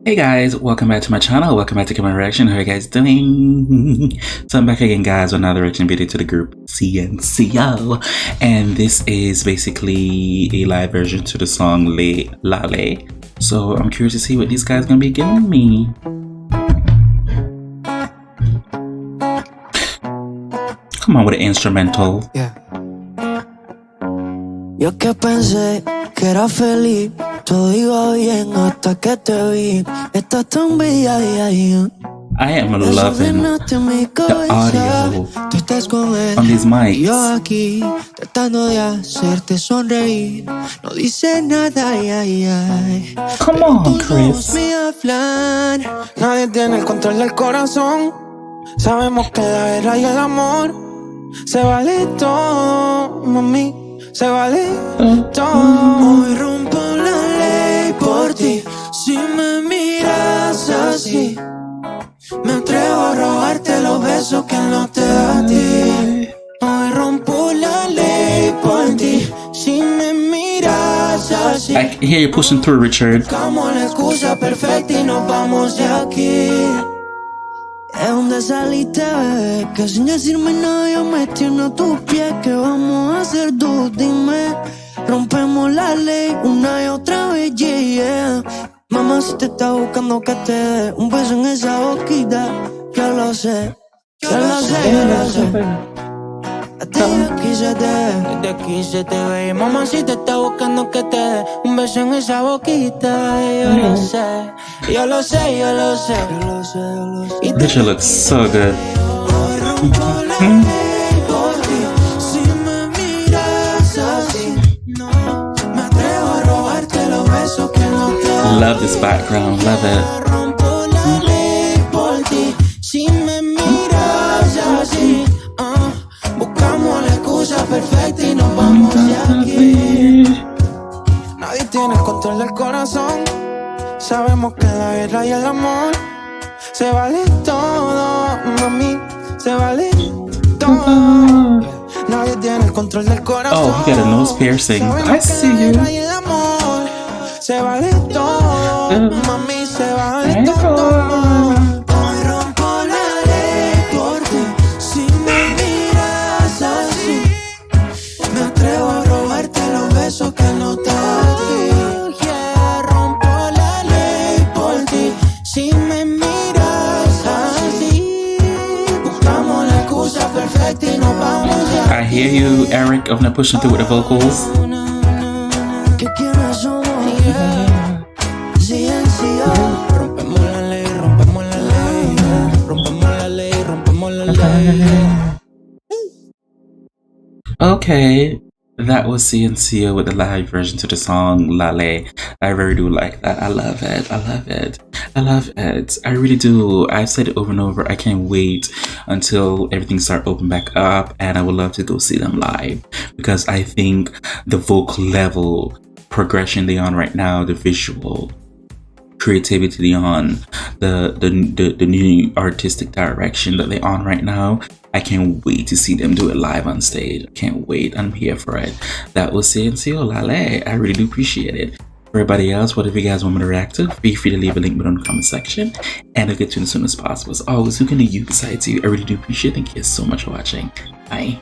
Hey guys, welcome back to my channel. Welcome back to Come On Reaction. How are you guys doing? So I'm back again, guys, with another reaction video to the group CNCO, and this is basically a live version to the song Le Lale. So I'm curious to see what these guys are gonna be giving me. Come on with an instrumental. Yeah. Yo que pensé que era feliz, todo iba bien hasta que te vi. Estás tan bella, I am loving the audio on these mics. Yo aquí tratando de hacerte sonreír, no dice nada, Come on, Chris. Nadie tiene el control del corazón. Sabemos que la guerra y el amor se vale todo, mami. Se vale todo. Hoy rompo la ley por ti. Si me miras así, me atrevo a robarte los besos que no te da a ti. Hoy rompo la ley por ti. Si me miras así, I hear you pushing through, Richard. buscamos la excusa perfecta y nos vamos de aquí. ¿De dónde saliste, bebé? Que sin decirme nada yo me tierno a tus pies. ¿Qué vamos a hacer tú? Dime. Rompemos la ley una y otra vez, yeah. Mamá, si te está buscando que te dé un beso en esa boquita. Yo lo sé, yo lo sé, yo lo sé. Desde aquí se te ve. Mamá, si te está buscando que te dé un beso en esa boquita. Yo lo sé, yo lo sé, yo lo sé, yo lo sé, yo lo sé. Richard looks so good. Si me miras así, no me atrevo a robarte los besos que no te. Love this background, love it. Rompo la ley por ti. Si me miras así, buscamos la excusa perfecta y nos vamos de aquí. Nadie tiene el control del corazón. Sabemos que la guerra y el amor se vale todo, mami. Se vale todo. Nadie tiene el control del corazón. Oh, he got a nose piercing. I see you. Se vale todo, mami, se vale todo. Hoy rompo la ley por ti. Si me miras así, me atrevo a robarte los besos que no te di. Yeah, rompo la ley por ti. Si me miras así, buscamos la excusa perfecta y nos vamos ya. I hear you, Eric, of not pushing through with the vocals. ¿Qué quieres somos? CNCO. Rompemos la ley, rompemos la ley. Rompemos la ley, rompemos la ley. Okay, that was CNCO with the live version to the song Lale. I really do like that. I love it. I love it. I love it. I really do. I've said it over and over. I can't wait until everything starts open back up, and I would love to go see them live because I think the vocal level progression they're on right now, the visual creativity on the new artistic direction that they're on right now, I can't wait to see them do it live on stage. I can't wait. I'm here for it. That was CNCO Lale. I really do appreciate it. For everybody else, whatever you guys want me to react to, feel free to leave a link below in the comment section, and I'll get to it as soon as possible. As always, who can do you besides you? I really do appreciate it. Thank you so much for watching. Bye.